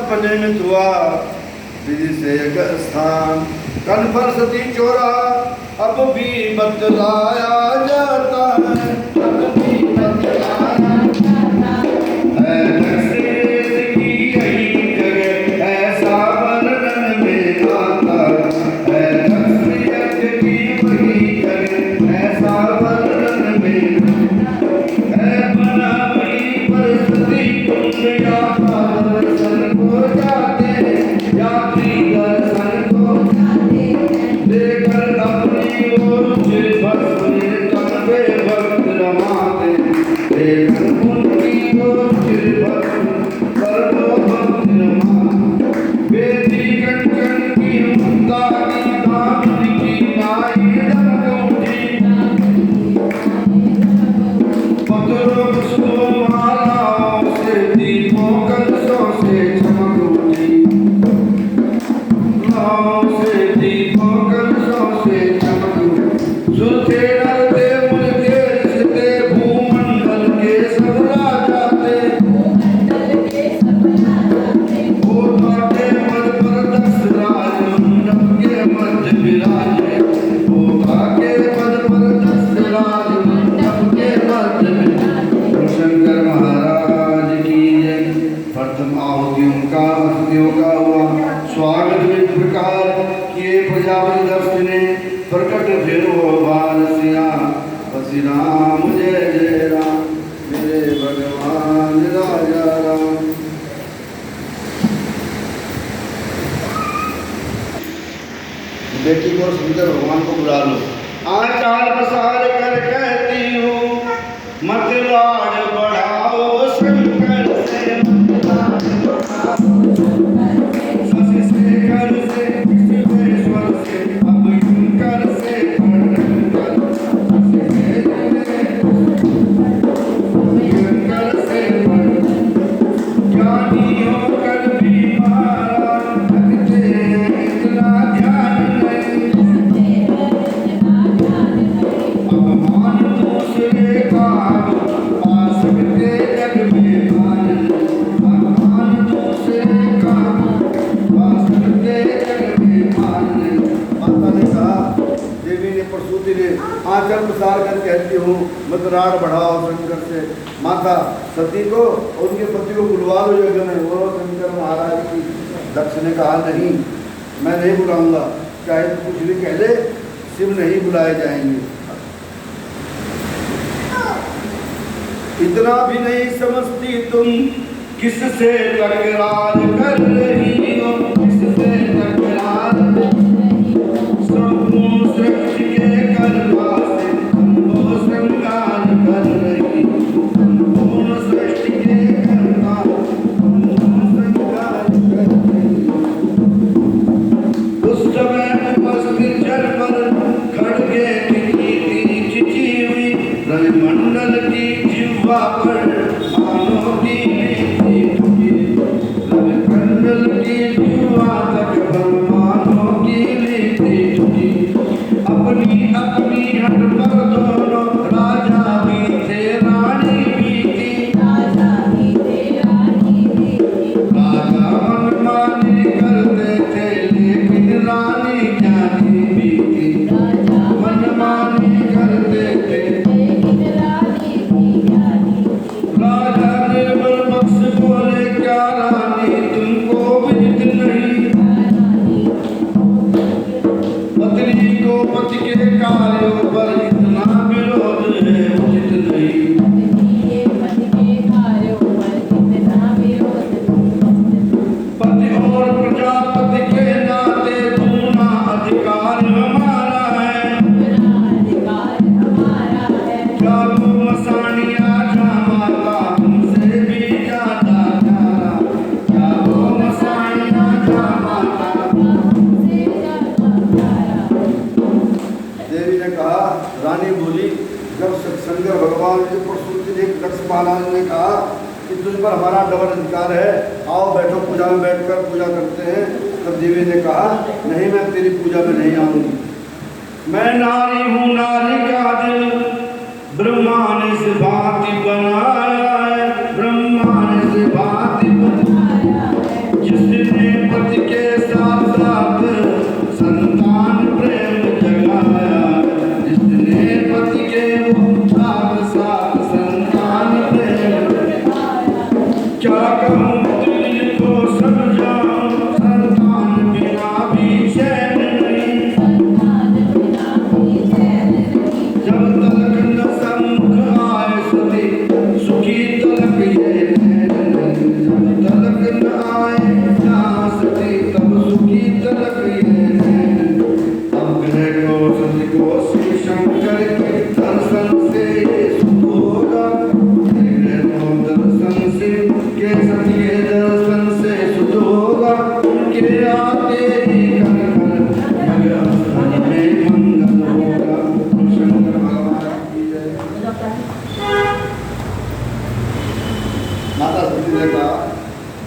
अपने में हुआ विधि से एक स्थान, कन पर सती चोरा अब भी बतलाया जाता है, अब भी बतलाया जाता है। नक्शेज की यही जगह ऐसा वर्णन में आता है, नक्शेज की वही जगह ऐसा वर्णन में है। बना बड़ी परिस्थिति कुंड या दर्शन को जाते, यात्री दर्शन को जाते, लेकर अपनी ओर भस्म तनवे भक्त रमाते, लेकर उनकी ओर भस्म कर दो भक्त रमाते। वेदी कंचन की मुक्ता की दामिनी की नाई दमक उठी, पत्रों पुष्पों मालाओं से दीपों कलशों से चमक उठी, मालाओं से दीपों कलशों से चमक उठी। सुरते नरते मुलके रिश्ते भूमंडल के सब राजा थे, वो बाटे पद पर दस राज मंडप के मध्य विराजे, वो बाटे पद पर दस राज मंडप के मध्य विराजे। शंकर महाराज की जय। प्रथम आहुतियों का हुआ स्वागत विविध प्रकार किए प्रजापति दक्ष ने, प्रकट फिर हो बाल सिया बसी राम जय जय राम, मेरे भगवान राजा राम। बेटी को शंकर भगवान को बुला लो। आचार प्रसार कर कहती हूँ मत लाज बढ़ाओ, शंकर से मत लाज बढ़ाओ, शशि शेखर से विश्वेश्वर से अब शंकर से वर्णन कर, शंकर से वर्णन। ज्ञानी होकर भी महाराज रखते हैं इतना ध्यान नहीं, अपमान दूसरे का पा सकते जग में मान, अपमान दूसरे का पा सकते जग में मान। माता ने कहा, देवी ने प्रसूति ने आंचल प्रसार कर कहती हूँ मत राग बढ़ाओ शंकर से। माता सती को और उनके पति को बुलवा लो यज्ञ में। बोलो शंकर महाराज की। दक्ष ने कहा नहीं, मैं नहीं बुलाऊंगा, चाहे तो कुछ भी कह ले, शिव नहीं बुलाए जाएंगे। इतना भी नहीं समझती तुम किससे टकरार कर रही हो, किससे टकरार सबको सृष्टि के करवा से हमको श्रृंगार कर रही, संपूर्ण सृष्टि के करवा हमको श्रृंगार कर रही। उस समय उपस्थित जल पर खड़गे की चिची हुई, रविमंडल की जिह्वा पर मानो की रविमंडल की जिह्वा तक ब्रह्मांडों की रीति टूटी। अपनी अपनी हट पर दोनों राजा भी थे रानी भी थी, राजा भी थे रानी भी थी। राजा मनमानी करते थे लेकिन रानी ज्ञानी भी थी, राजा मनमानी करते थे लेकिन रानी भी ज्ञानी थी। राजा निर्बल पक्ष बोले क्या रानी तुमको विदित नहीं, पत्नी को पति के कार्यों पर इतना विरोध है उचित नहीं, पति और प्रजापति के नाते पूर्ण अधिकार हमारा है, क्या वो मसानिया जा माता हमसे भी ज्यादा प्यारा, क्या वो मसानिया जा माता हमसे ज्यादा प्यारा। देवी ने कहा, रानी बोली, जब शंकर भगवान की प्रसूति ने दक्ष महाराज ने कहा कि तुझ पर हमारा डबल अधिकार है, आओ बैठो पूजा में बैठकर पूजा करते हैं, तब देवी ने कहा नहीं, मैं तेरी पूजा में नहीं आऊंगी। मैं नारी हूँ, नारी का दिल ब्रह्मा ने इस भांति बनाया है, ब्रह्मा ने इस भांति बनाया है। जिस कहूँ दिल को समझाऊं, संतान बिना भी चैन नहीं। जब तलक न सन्मुख आए सती, सुखी तलक ये नैन नहीं। जब तलक न आए जहाँ सती, तब सुखी तलक ये नैन। अब ग्रह को सती को शिव शंकर के दर्शन से ये सुख होगा। ग्रह को दर्शन शिव के सती के दर्शन से सुख होगा। उनके आते ही कर कर मगर में मंगल होगा। शंकर भगवान की जय। माता सती ने कहा,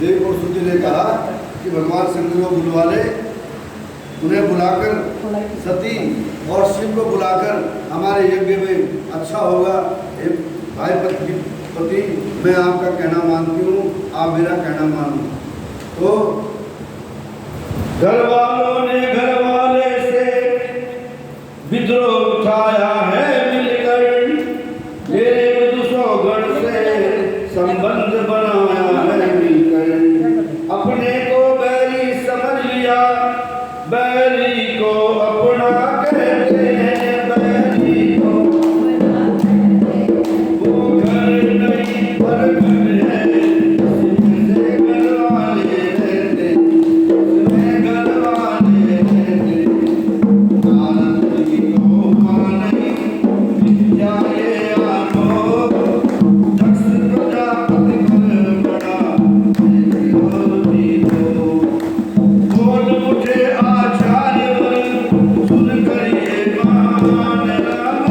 देव और सती ने कहा कि भगवान शंकर को बुलवा ले। उन्हें बुलाकर सती और शिव को बुलाकर हमारे यज्ञ में अच्छा होगा। भाई पति मैं आपका कहना मानती हूँ, आप मेरा कहना मानो। तो घर वालों ने घर वाले से विद्रोह उठाया है मिलकर। मेरे विदुषोगण से संबंध बनाया है मिलकर। अपने को बैरी समझ लिया, बैरी को अपना कहते हैं। बैरी को वो घर नहीं पर घर है, जिससे घर वाले रहते, जिसमें घर वाले रहते। आनंद की को माने विद्या ये आनो, दक्ष प्रजापति कर बड़ा होती हो। बोल उठे आचार्य वर, सुन कर ये मान राम।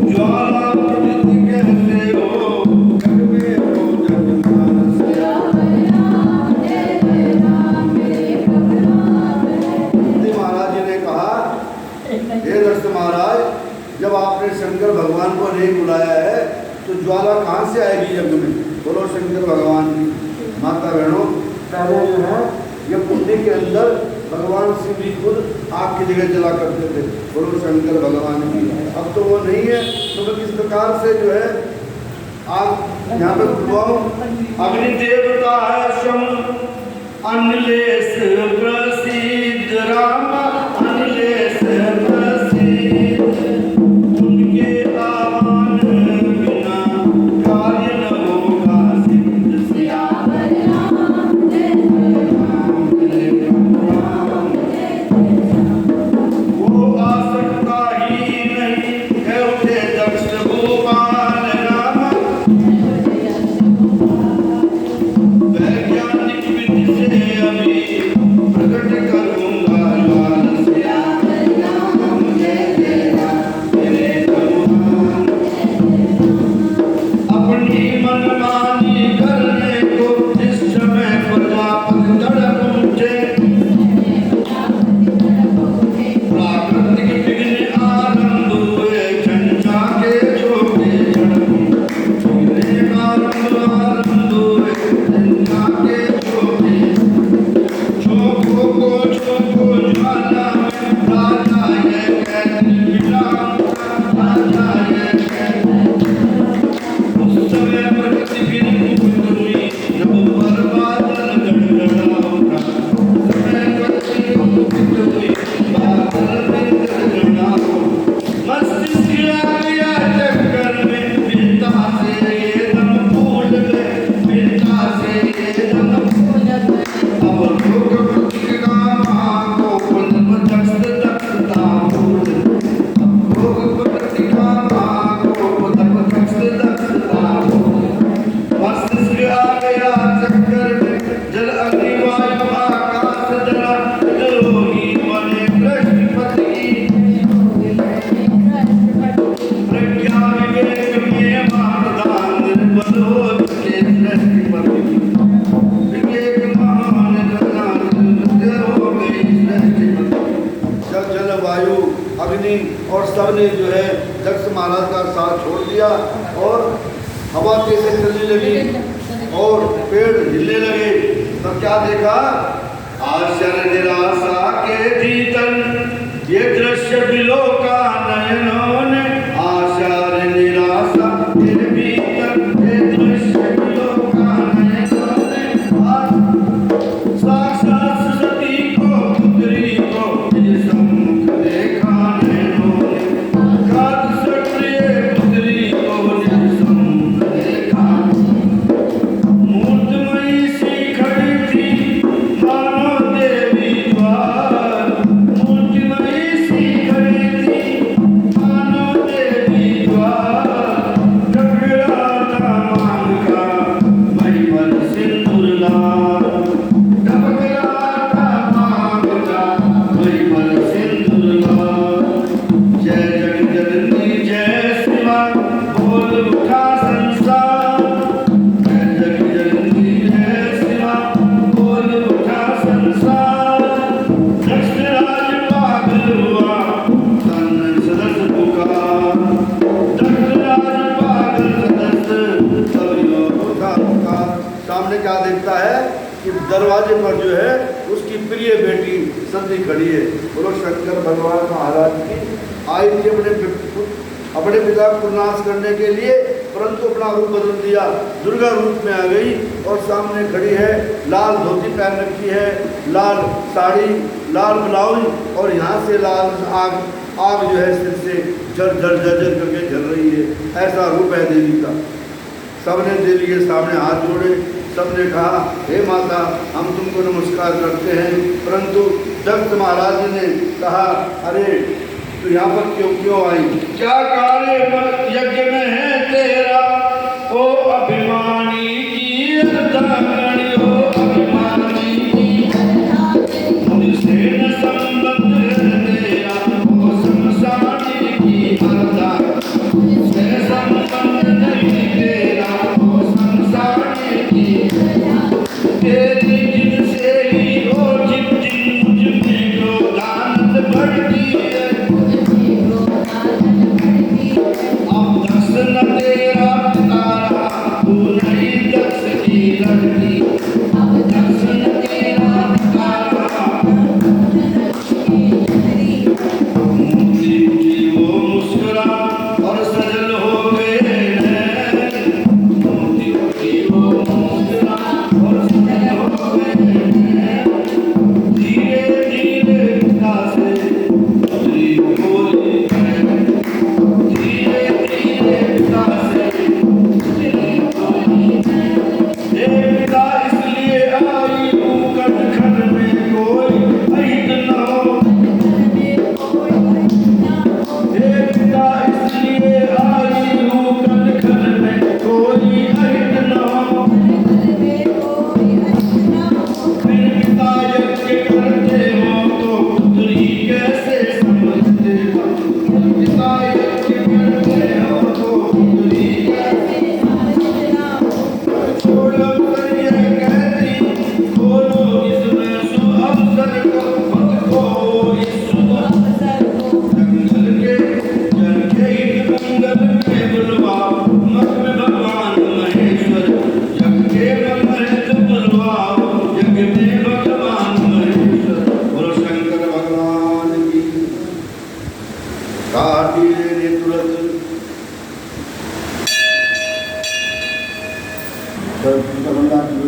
ज्वाला प्रकृति कहते हो, जग में हो जगमान से। सती महाराज जी ने कहा, हे दक्ष महाराज, जब आपने शंकर भगवान को नहीं बुलाया है तो ज्वाला कहाँ से आएगी यज्ञ में? बोलो शंकर भगवान की। माता बहनों, पहले जो है ये कुंडी के अंदर भगवान शिव जी खुद आग की जगह जला करते थे। बोलो शंकर भगवान की। अब तो वो नहीं है, तो मैं किस प्रकार से जो है आग यहाँ पे बुलवाऊं? अग्नि देवता है सम अनिलेश प्रसिद्ध राम, अनिलेश प्रसिद्ध। उनके आह्वान बिना कार्य न होगा सिद्ध। सियावर राम जय राम जय राम। वो आ सकता ही नहीं है उठे दक्ष गोपाल राम। वैज्ञानिक विधि से अभी प्रकट करूंगा ज्ञान। सियावर राम जय राम मेरे भगवान। अपनी मनमानी करने को जिस समय प्रजापति तड़प उठे, प्राकृतिक विघ्न आरंभ हुए, झंझा के छोटे झड़प। विघ्न आरंभ हुए, झंझा के छोटे। छोको को छोको ज्वाला में, राजा ये कहती विराम। राजा ये कहती। उस समय प्रकृति गिरी कुपित हुई, जब पर बादल गड़गड़ा उठा। उस समय प्रकृति कुपित हुई, बादल में गड़गड़ा उठा। मस्तिष्क आ गया चक्कर में, पिता से ये दम भूल गए, पिता से ये दम भूल गए। अब लोक प्रतीक का महाकोपन दक्ष दक्षता भूल। अब लोक प्रतीक का महाकोपन दक्ष दक्षता भूल। मस्तिष्क आ गया चक्कर में, जल अग्नि वायु आकाश जला। रोगी बने बृहस्पति की, प्रज्ञा विवेक में महादान निर्बल हो चुके बृहस्पति की। विवेक महान निर्बल हो गई बृहस्पति। जल जल वायु अग्नि और सब ने जो है दक्ष महाराज का साथ छोड़ दिया और हवा तेज से चलने लगी और पेड़ हिलने लगे। तब क्या देखा? आश्चर्य निराशा के भीतर ये दृश्य बिलोका नयनों ने। आश्चर्य निराशा के भीतर ये सामने क्या देखता है कि दरवाजे पर जो है उसकी प्रिय बेटी सती खड़ी है। बोलो शंकर भगवान महाराज की। आई थी अपने पिता को नाश करने के लिए, परंतु अपना रूप बदल दिया, दुर्गा रूप में आ गई और सामने खड़ी है। लाल धोती पहन रखी है, लाल साड़ी, लाल ब्लाउज और यहाँ से लाल आग जो है सिर से झर झर झर झर करके जल रही है। ऐसा रूप है देवी का। सबने देवी के सामने हाथ जोड़े, सबने कहा हे माता हम तुमको नमस्कार करते हैं। परंतु दत्त महाराज ने कहा अरे तो यहाँ पर क्यों आई? क्या कार्य यज्ञ में है तेरा ओ अभिमानी की अर्धांगनी, ओ अभिमानी की मुझसे न संबंध है तेरा ओ संसारी की अर्धांगनी, मुझसे संबंध नहीं तेरा ओ संसारी की। तेरी जिनसे ही ओ जिन मुझ में क्रोधानंद बढ़ती है। अब दक्ष न तेरा तारा तू नहीं दक्ष की लड़की, अब दक्ष न तेरा तारा मूर्ति की वो मुस्कुरा और सजल हो गए हैं। मूर्ति की वो मुस्कुरा और सजल हो गए हैं। धीरे धीरे पिता से पुत्री बोली है, धीरे धीरे पिता से पुत्री बोली है। हे पिता इसलिए आई हूँ कण कण में कोई अहित न हो। हे पिता इसलिए आई हूँ कण कण में कोई अहित न हो। फिर पिता यज्ञ करते हो तो पुत्री कैसे समझते हो? पिता यज्ञ करते हो तो पुत्री कैसे छोड़ो कर ये कहती बोलो इसमें सुअवसर को मत खो इस जंगल के इन मंगल में बुलवाओ मत में भगवान महेश्वर। यज्ञ के मंगल बुलवाओ यज्ञ में भगवान महेश्वर। बोलो शंकर भगवान की। काटी लेने तुरंत